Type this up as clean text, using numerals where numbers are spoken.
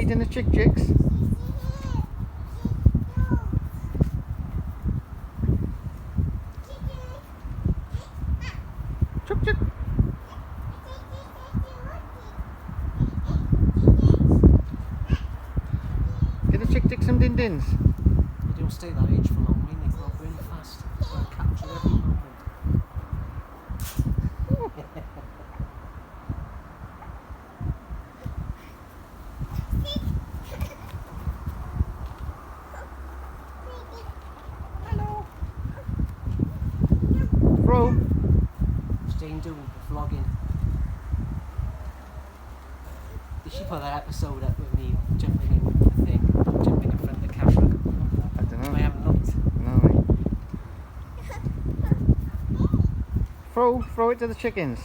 feeding the chicks? Chuk chuk. Get the chick some din-dins. They don't stay that age for long, they grow up really fast. They're captured every moment. Hello. Bro. Staying doing the vlogging. Did she put that episode up with me jumping in the thing, jumping in front of the camera? I don't know. I haven't looked. No. Throw it to the chickens.